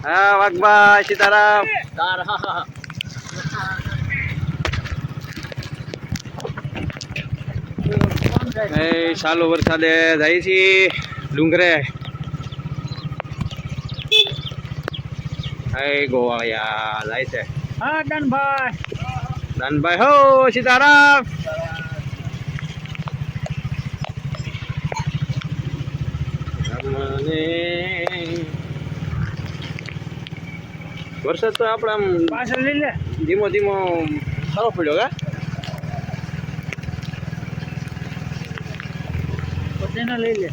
હા વાઘભાઈ સીતારામ. ચાલુ વરસાદે જાય છે ડુંગરે. ગોવાળિયા જાય છે. હા દાનભાઈ. દાનભાઈ હો સીતારામ. વરસાદ તો આપડે આમ પાછળ લઈ લે. ધીમો ધીમો સારો પડ્યો કા. પછી લઈ લે.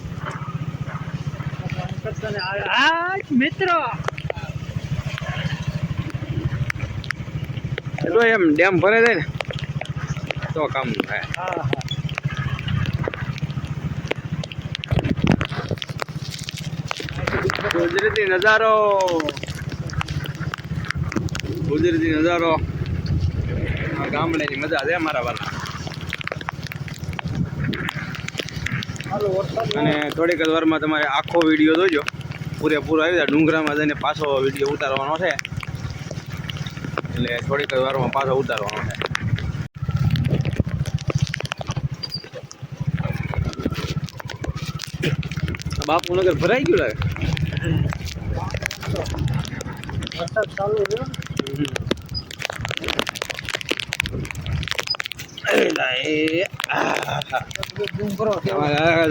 હા મિત્રો. એટલો એમ ડેમ ભરે જાય ને તો કામ થાય. હા કુદરતી નજારો. કુદરતી નજારો ગામડેની મજા છે મારા વાલા. અને થોડીક જ વારમાં તમારે આખો વિડીયો જોજો. પૂરેપૂરો આવી જાય. ડુંગરામાં જઈને પાછો વિડીયો ઉતારવાનો છે એટલે થોડીક જ વારમાં પાછો ઉતારવાનો છે. બાપુનગર ભરાઈ ગયું લાગે. વરસાદ ચાલુ છે.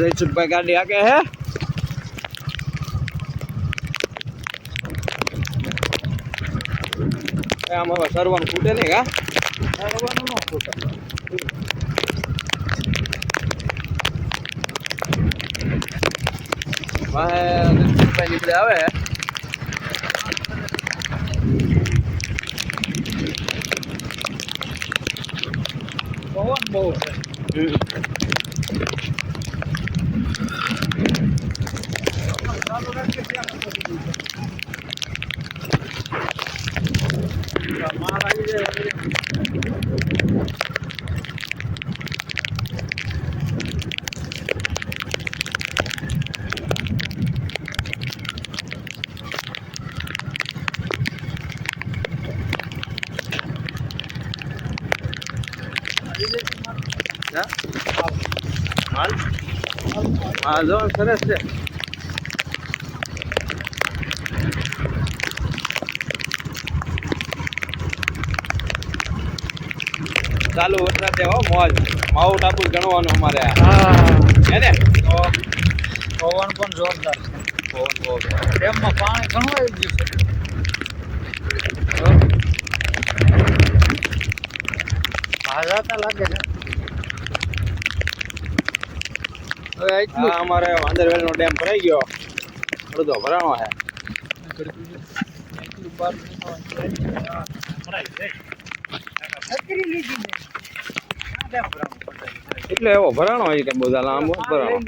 જયસુખભાઈ ગાડી હાકે હે. આમ હવે સરવાનું ફૂટે નહીં કા. સરવાનું ન ફૂટે. જયસુખભાઈ નીકળે આવે. પવન બહુ છે. ચાલુ રાખીએ ત્યાં માલ આવી જાય. માલ હા જો સરસ છે. ચાલુ વરસાદ હો મોજ. માઉન્ટ આબુ ગણવાનું અમારે હે ને. પવન પણ જોરદાર છે. પવન બહુ છે. ડેમમાં પાણી ઘણું આવી ગયું છે. હાજાતા લાગે છે. હવે એટલું અમારે વાંદરવેલ નો ડેમ ભરાઈ ગયો. અડધો ભરાણો છે. એટલું બાર એટલે એવો ભરાણો હોય કે બધા લાંબો ભરાણો.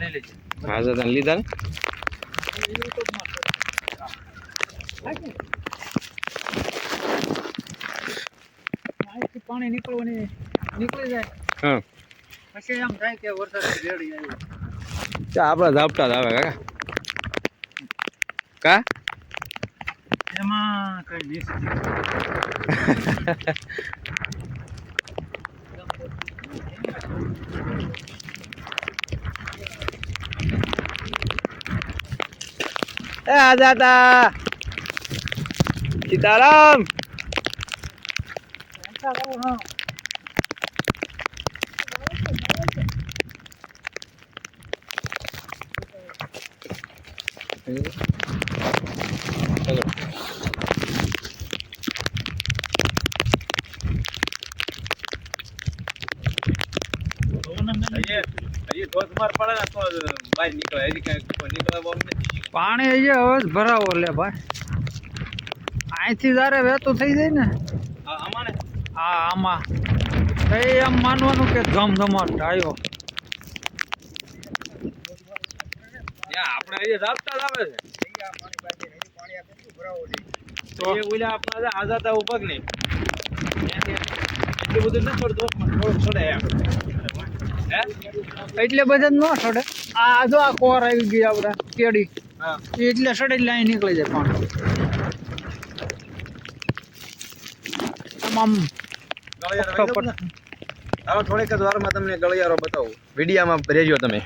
લઈ લેજે. હા તને લીધા ને. પાણી નીકળી જાય. હા પછી એમ થાય કે વરસાદ રેડી આવ્યો. આપડે ઝાપટા જ આવે કાકા કા. એમાં કઈ મિસ આજાતા સીતારામ. પાણી હવે ભરાવો લે ભાઈ. અહીંથી જયારે વહેતું થઈ જાય ને હા આમાં એમ માનવાનું કે ધમધમાટ આવ્યો. આપણે ઝાપટા જ આવે છે તો ઓલા આપણા આઝાતા ઉપગ નહીં એટલું બધું ન પડતું થોડુંક છોડે એમ. એટલે બધા ન છોડે. આ જો આ કોર આવી ગઈ આપણે કેડી હા એટલે સડેલી લાઈન નીકળી જાય પાણી આમ ગળિયારો હવે થોડીક જ વારમાં તમને ગળિયારો બતાવું વિડીયામાં રહેજો તમે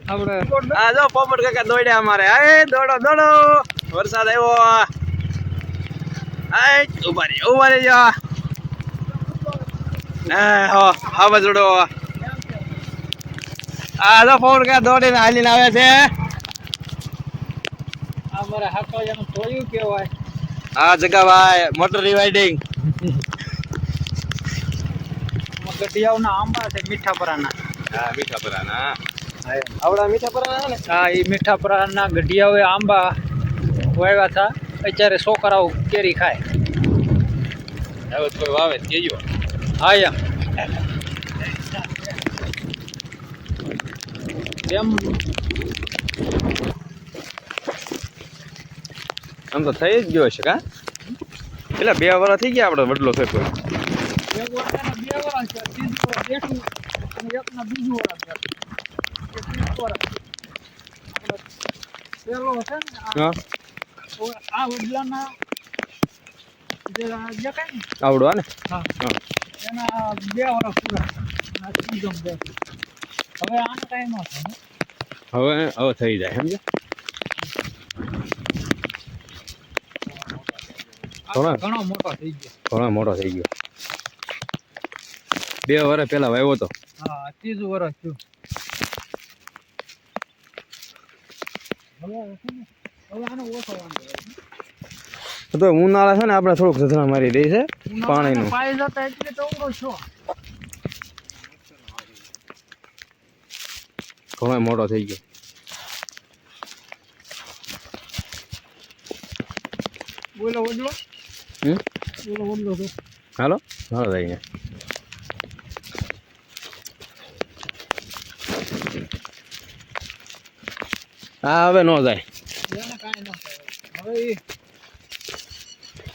આપણે આ જો પોપટ કાકા દોડ્યા અમારે એ દોડો દોડો વરસાદ આવ્યો આય ઉભા રહી જા હા બજડો આ જો પોપટ કાકા દોડીને હાલીને આવે છે અમારે હાકોયાનું તોયું કહેવાય હા જગાભાઈ મોટર રિવાઇડિંગ ગઢિયાઓના આંબા છે મીઠાપરાના હા મીઠાપરાના આવડા મીઠાપરાના ને હા એ મીઠાપરાના ગઢિયાઓએ આંબા વાવ્યા હતા અત્યારે છોકરાઓ કેરી ખાય હવે કોઈ વાવે કેજો હા એમ એમ આમ તો થઈ જ ગયો છે કા પેલા 2 વર્ષ થઈ ગયા આપણે વડલો થયો કોઈ એક વર્ષના 2 વર્ષ છે ત્રીજું વર્ષ બેઠું અને એકના બીજું વર્ષ બેઠું પેલો છે ને હા આ વડલાના જે દેખાય ને આવડો ને હા હા એના 2 વર્ષ પૂરા આ ત્રીજો બેઠું હવે આનો ટાઈમ હતો ને હવે થઈ જાય સમજ્યા ઘણો મોટો થઈ ગયો ઘણો મોટો થઈ ગયો 2 વર્ષ પહેલા વાવ્યો હતો હા ત્રીજું વર્ષ થયું હવે આનો ઓછો વાંધો તો ઉનાળા છે ને આપણે થોડુંક સધરા મારી દે છે પાણીનું પાઈ જતા એટલે તો ઉડો છો ઘણો મોટો થઈ ગયો બોલો ઓડલો બોલો ઓડલો તો હાલો હાલો જઈને હા હવે ન જાય એને કાંઈ ન થાય હવે એ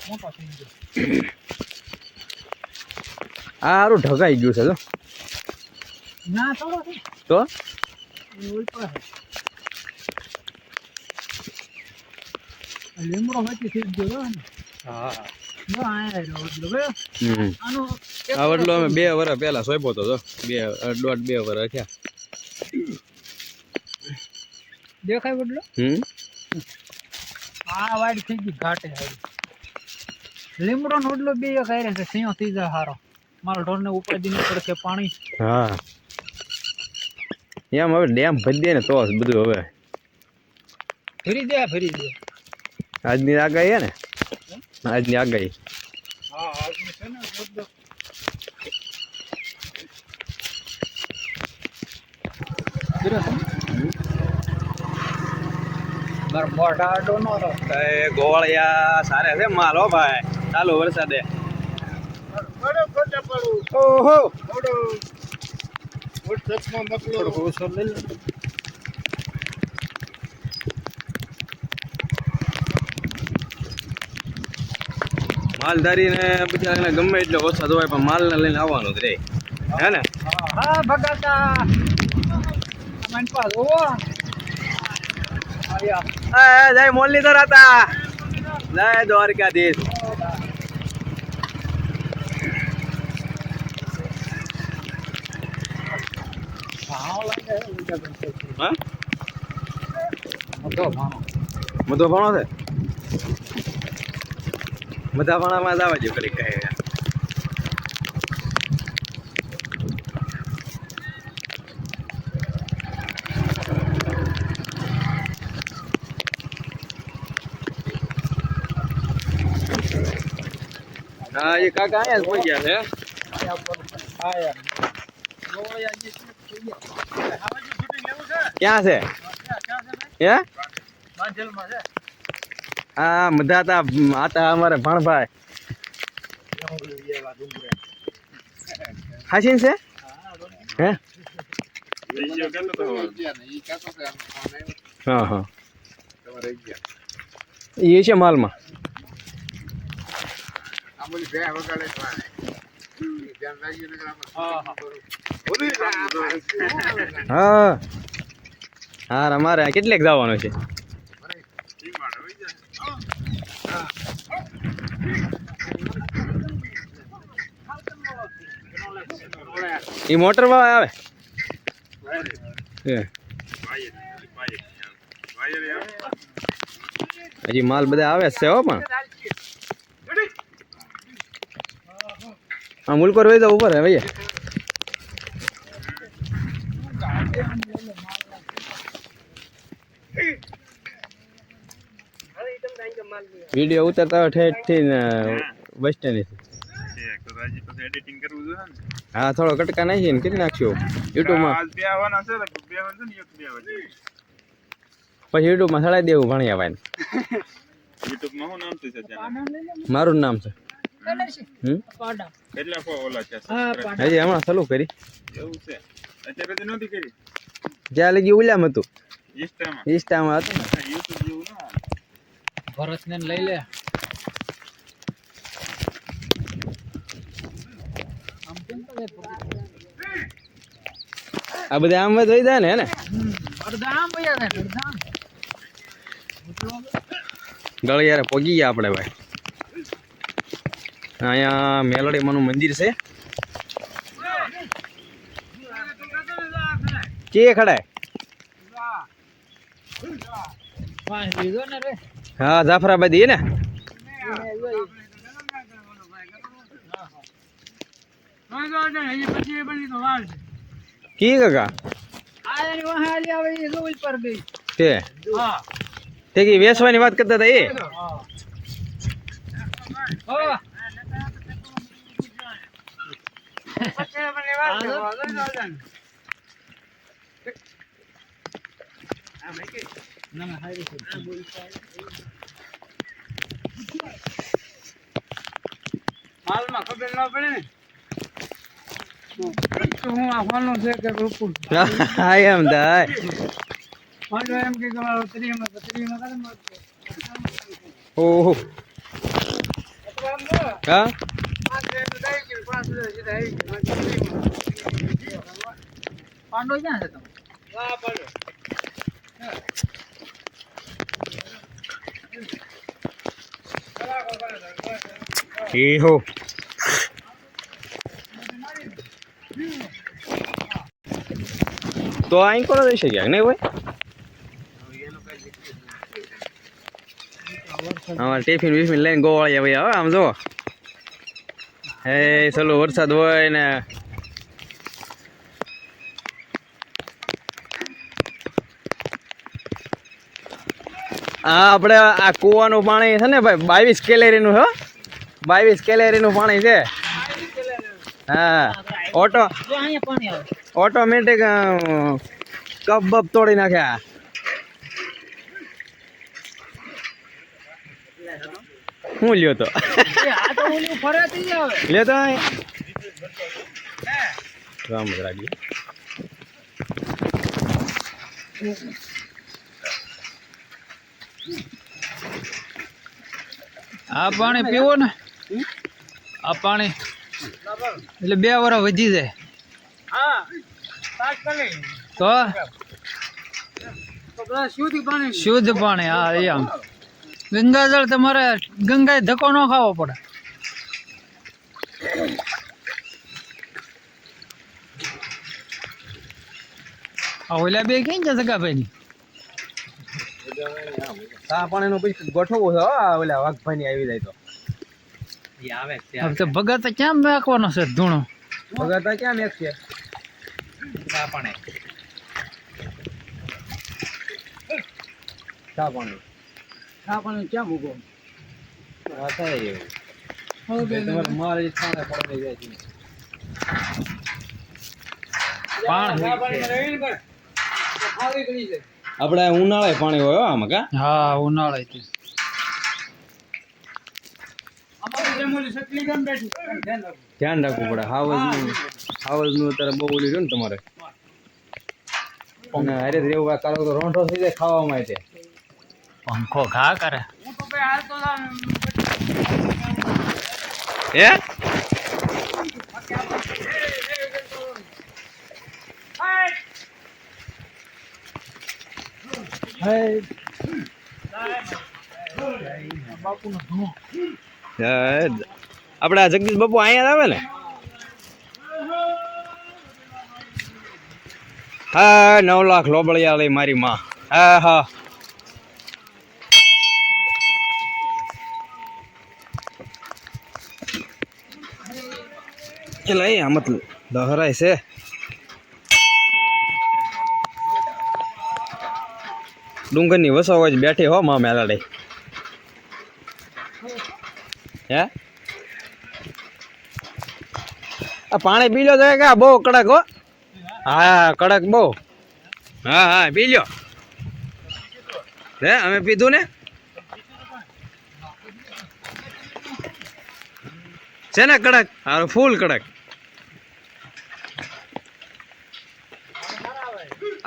મોટો થઈ ગયો આ સારું ઢગાઈ ગયું છે ના થોડો છે તો એ ઉલ્પા છે લીમડો વચ્ચે થઈ ગયો ને હા ના આયા રહ્યો ઓડલો બે આનો આ વડલો અમે 2 વર્ષ પહેલા સોંપ્યો તો 2 વર્ષ થયા દેખાય ઓડલો આ વાડ થઈ ગઈ ઘાટે હારી લીમડો નો ઓડલો બે કાયરે છે સિંહ થઈ જાય હારો મારો ઢોરને ઉપાડી ને પડશે પાણી હા એમ હવે ડેમ ભરી દે ને તો બધું હવે ફરી દે આજની આગાહી હે ને આજની આગાહી હા આજની છે ને ઓડલો માર મોઢા ડોનો રો એ ગોળિયા સારે છે માલ હો ભાઈ ચાલુ વરસાદે ઓહો માલધારી ને બિચારાને ગમે એટલે ઓછા ધોવાય પણ માલ ને લઈને આવવાનું જ રે હે ને હા ભગાતા મન પાસ ઓવો આયા જય મોરલીધર હતા જય દ્વારકાધીશ ભાવ લાગે હા મોટો ભાવ મધો ભણો છે મધા ભણામાં જ આવે છે કરી કહે હા એ કાકા આયા જ પડી ગયા છે ક્યાં છે હે હા મધા હતા અમારે ભાણભાઈ હાસીન છે હે હા હા એ છે માલમાં હા હા હા અમારે કેટલેક જવાનું છે એ મોટર માં આવે હજી માલ બધા આવે છે હો પણ હા મુલકોર વહી જાવ ઉપર હે ભૈયા વિડીયો ઉતારતા ઠેઠ થી બસ સ્ટેન્ડ હા થોડો કટકા નાખીને કેટલી નાખશો યુટ્યુબમાં પછી યુટ્યુબમાં ચડાવી દેવું ભણ્યા ભાઈ મારું નામ છે હજી હમણાં ચાલુ કરી જ્યાં લગી ઉલ્યામ હતું ઇન્સ્ટામાં હતું ભરત ને લઈ લે આ બધા આમ જ હોય જાય ને હે ને ગળિયારે પોગી ગયા આપણે ભાઈ અહીંયા મેલડી માનું મંદિર છે કે ખડાય હા જાફરાબાદી ને કી કાકા તે કી વેચવાની વાત કરતા હતા એ હાલમાં ખબર ન પડે ને હું આવવાનું છે કે રૂપુર હા એમ થાય એમ કે ઓહો હા પાંડો ક્યાં છે તમે એહો તો અહીં કોણ જઈ શક્યા નહીં ભાઈ અમારે ટિફિન વિફિન લઈને ગોવાળિયા ભાઈ હવે આમ જો હે ચલો વરસાદ હોય ને હા આપણે આ કૂવાનું પાણી છે ને ભાઈ 22 કેલેરીનું હો 22 કેલેરીનું પાણી છે હા ઓટોમેટિક કપ બપ તોડી નાખ્યા હું લ્યો તો લ્યો તો રામ રાજી આ પાણી પીવો ને આ પાણી એટલે 2 વર્ષ વધી જાય તો શુદ્ધ પાણી હા એમ ગંગાજળ તમારે ગંગાએ ધક્કો ન ખાવો પડે ઓલા બે કઈ જશે ભાઈ ની આ પાણીનો પછી ગોઠવો છે ઓલા વાઘભાઈ ની આવી જાય તો હવે તો ભગત ક્યાં મેકવાનો છે ધૂણો ભગત ક્યાં મેક છે ચા પાણી ક્યાં મૂકો તમારે મારે છાણે પડી જાય છે આપણે ઉનાળે પાણી હોય આમાં કા હા ઉનાળે ધ્યાન રાખવું પડે હાવજ નું અત્યારે બહુ ઓલી રહ્યું ને તમારે અને અરે રેવું કાલો તો રોંઠો થઈ જાય ખાવામાં આવે પંખો ઘા કરે હે બાપુનો ધૂણો. આપણે આ જગદીશ બાપુ અહીંયા આવે ને? હા 9 લાખ લોબળિયા લઈ મારી માં. હા હા એટલે અહીંયા મતલબ દહરાય છે. ડુંગરની વસાવ જ બેઠી હો માં મેલાડે. હે આ પાણી પી લો જાય કે બહુ કડક હો. હા કડક બહુ. હા હા પી લ્યો. હે અમે પીધું ને છે ને કડક. હા ફૂલ કડક.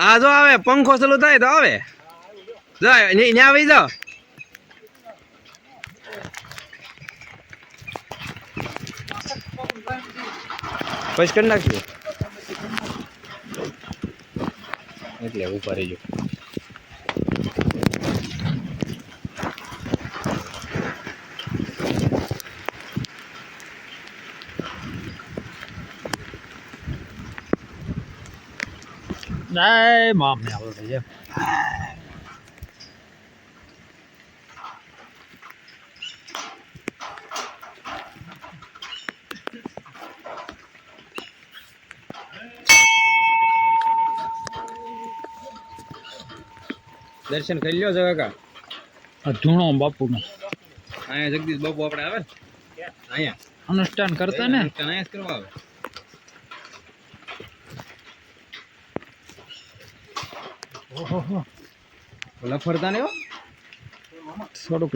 આ જો આવે પંખો ચાલુ થાય તો આવે. જાય ત્યાં આવી જાઓ. પછી કરી નાખજો એટલે ઉભા રહીજો. જય મામ ને આવડે છે. દર્શન કરી લ્યો કાકા. ધૂણો બાપુનો. અહીંયા જગદીશ બાપુ આપણે આવે ને અહીંયા અનુષ્ઠાન કરતા ને અહીંયા જ કરવા આવે. ઓહો લફરતા ને થોડુંક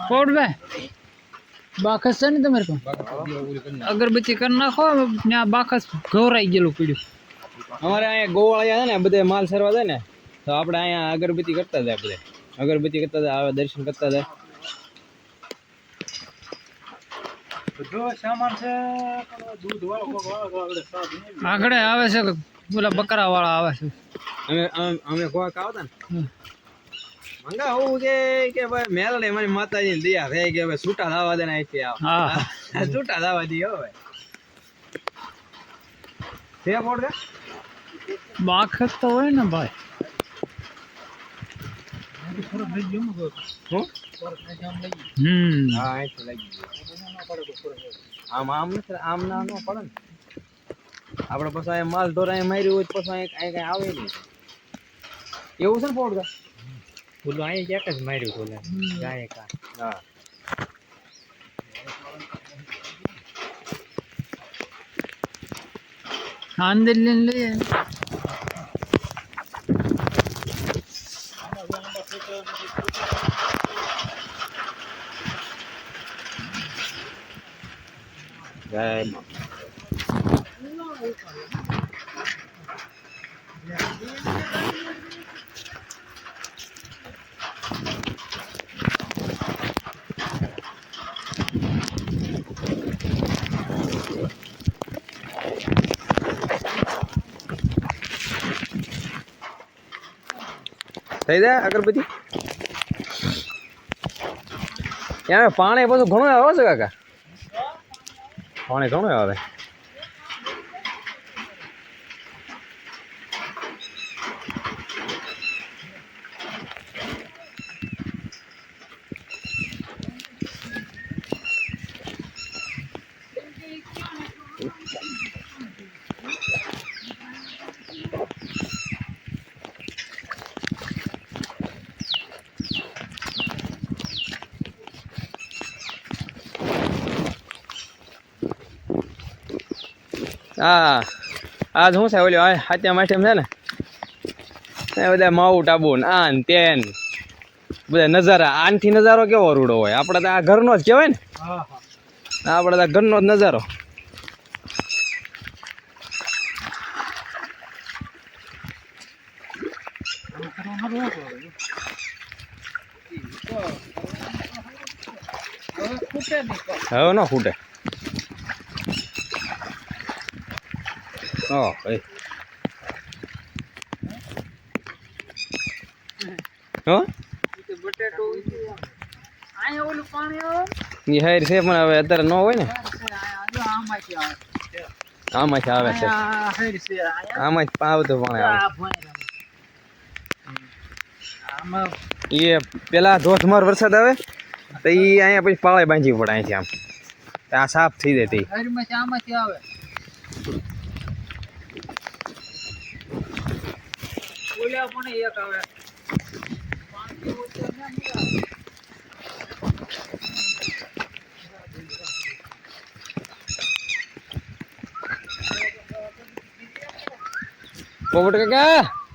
કોડ બે બાકસ છે ને તમારે પાસે અગરબત્તી કરી નાખો. ત્યાં બાકસ ગવરાઈ ગયેલું પીડ્યું. અમારે અહીંયા ગોવાળિયા છે ને બધે માલ સરવા જાય ને તો આપણે અહીંયા અગરબત્તી કરતા જાય. બધે અગરબત્તી કરતા જાય આવે દર્શન કરતા જાય. બધો સામાન છે દૂધ વાળો આગળ આવે છે બોલા બકરા વાળા આવે છે. અમે કોક આવતા ને મંગા હોવું કે ભાઈ મેલડે મારી માતાજીની દયા થઈ કે ભાઈ છૂટા થવા દે ને અહીંથી આવ. હા છૂટા થવા દઈએ હો ભાઈ. છે બોડ કે બાખત તો હોય ને ભાઈ. હા અહીંથી લાગી ગયું. આમ ના ન પડે ને. આપણે પછી અહીંયા માલ ઢોર માર્યું હોય પછી અહીં કઈ આવે નહીં. એવું છે ને પોડ બોલો અહીંયા ક્યાંક જ માર્યું બોલે ગાય કા. હા અંદર લઈને લઈએ. થઈ જાય અગરબત્તી. ત્યાં પાણી બધું ઘણું આવે છે કાકા. પાણી ઘણું આવે. હા આજ શું છે ઓલી હાથ્યા માઠેમ છે ને એ બધા માઉન્ટ આબુ ને આ ને તેન બધા નજારા. આનથી નજારો કેવો રૂડો હોય. આપણે તો આ ઘરનો જ કહેવાય ને. આપણે તો ઘરનો જ નજારો. હવે ન ફૂટે. Oh, hey. હો બટેટો અહીંયા ઓલું પાણી આવે એ હાઈર છે પણ હવે અત્યારે ન હોય ને આમાંથી આવે આમાંથી આવે છે આ હેડ છે આમાં જ આવતું પાણી આવે આમાં એ પેલા ધોધમાર વરસાદ આવે તો એ અહીંયા પછી પાળે બાંધવી પડે અહીંથી આમ આ સાફ થઈ જાય તે હેડમાંથી આમાંથી આવે ઓલા પણ એક આવે પાણી ઓછું ના મળે પોપટ કાકા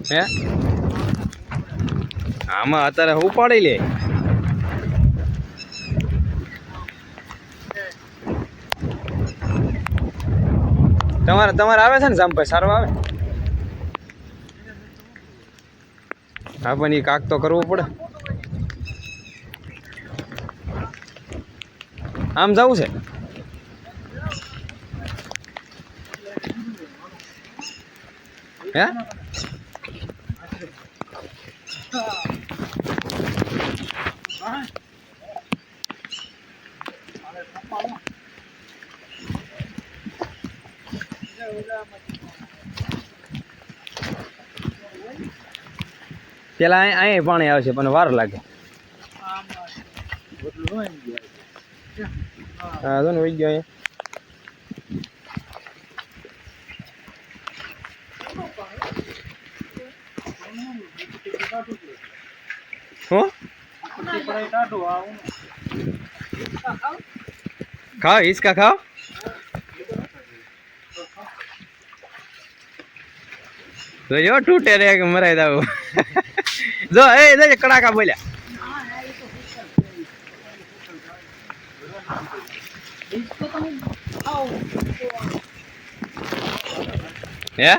હે આમાં અત્યારે ઉપાડી લે તમારે આવે છે ને જામભાઈ સારો આવે હા પણ એ કાક તો કરવું પડે આમ જવું છે હે પેલા અહીંયા પાણી આવે છે પણ વાર લાગે હા જો ને વહી ગયો અહીંયા ખાओ इसका खाओ જો તૂટે રે કે મરાઈ દાવ જો એ જો કડાકા બોલ્યા હે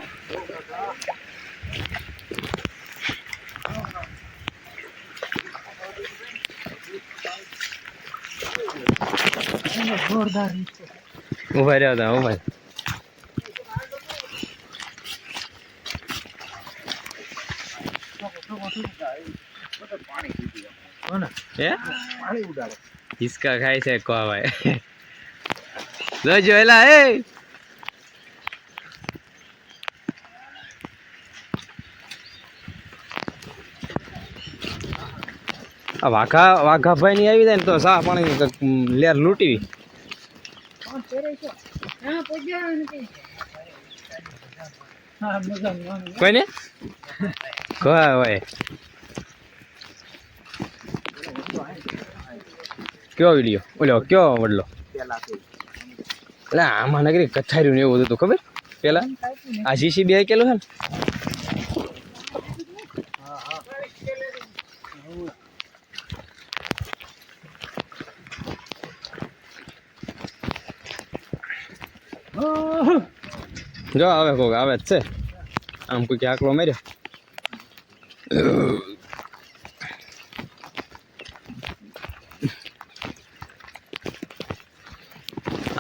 જોરદાર ઉભા રહ્યા હતા ઉભા હે હિસકા ખાય છે કો ભાઈ જોજો એલા એ આ વાઘાભાઈ ની આવી જાય ને તો સા પાણી લેર લૂંટી કોઈને કોય ભાઈ કયો વિડીયો ઓલો કયો વડલો એટલે આમાં નગરી કથાર્યું ને એવું હતું ખબર પેલા આ જીસીબી આવી કેલું છે ને જો આવે કોક આવે જ છે આમ કોઈ આકલો માર્યો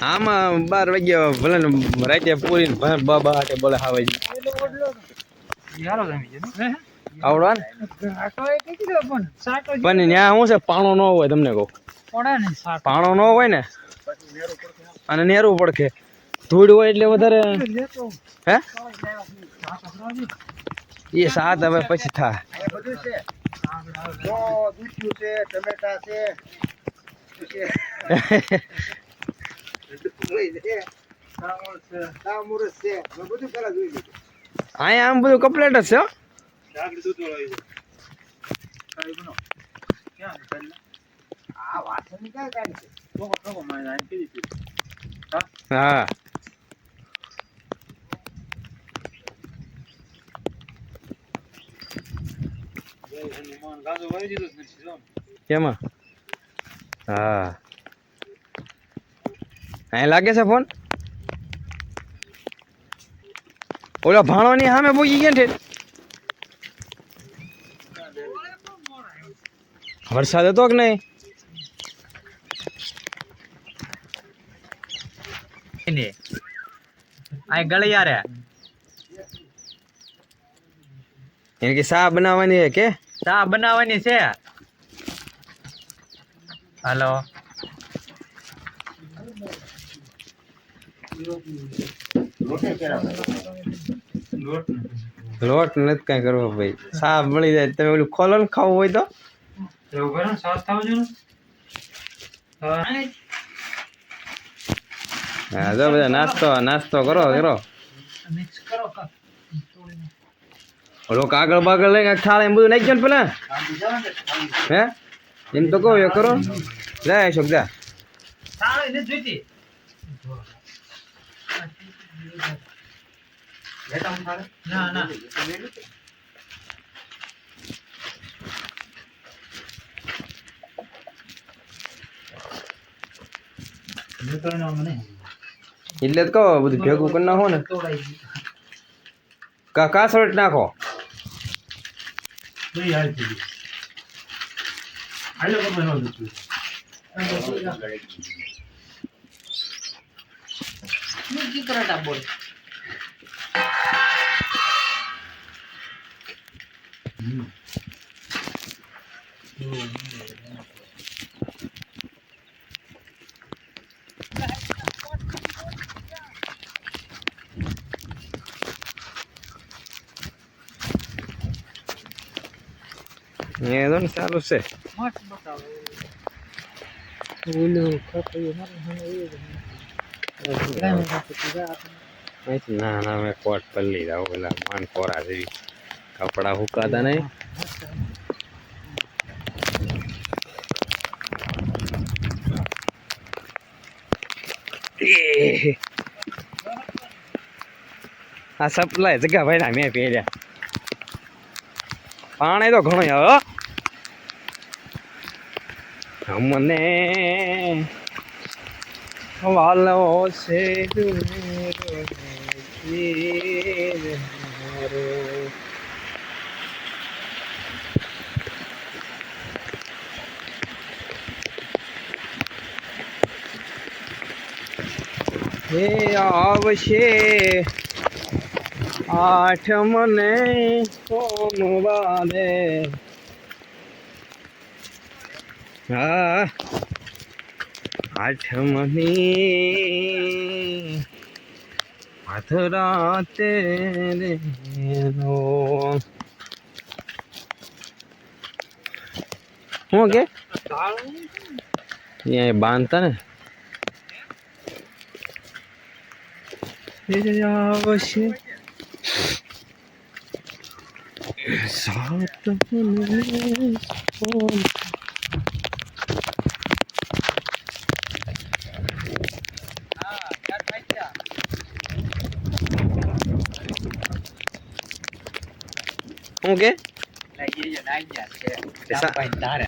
આમાં 12 વાગ્યા ભલે ને રાતે પૂરી બાબા હાટે બોલે આવે છે આવડવા ને પણ ત્યાં શું છે પાણો ન હોય તમને કહું પાણો ન હોય ને અને નેરું પડખે ધૂળ હોય એટલે વધારે હે એ સાત હવે પછી થાય અહીંયા આમ બધું કમ્પ્લેટ જ છે હા કેમાં હા અહીં લાગે છે ફોન ઓલો ભાણોની સામે પૂગી ગયા ને વરસાદ હતો કે નહીં આ ગળિયા રે એને કે શા બનાવવાની છે કે ચા બનાવવાની છે હાલો લોટ નથી કઈ કરવો ભાઈ શા મળી જાય તમે ઓલું ખોલો ને ખાવું હોય તો એવું કરો સાસ થાવ જો હા જો બધા નાસ્તો કરો મિક્સ કરો ઓલો કાગળ બાગળ લઈને થાળ એમ બધું નાખી ને પેલા હે એમ તો કહો એ કરો જાય અશોક જા સારી ને જોઈતી ના ના એટલે જ કહો બધું ભેગું કરી નાખો ને કાસળ નાખો એ તો ને સારું છે મસ્ત બતાવે ના ના મેં કોટ પર લીધા પેલા માન કોરા જેવી કપડા હુકાતા નહીં આ સપ્લાય જગા ભાઈ ના મેં પહેર્યા પાણી તો ઘણો આવે મને વાલો છે હે આવશે આઠ મને સોમવારે હા આઠ મની મધરાતે રેનો હું કે અહીંયા બાંધતા ને આવશે સાત હું કે લાગી જાય છે એસા- તારે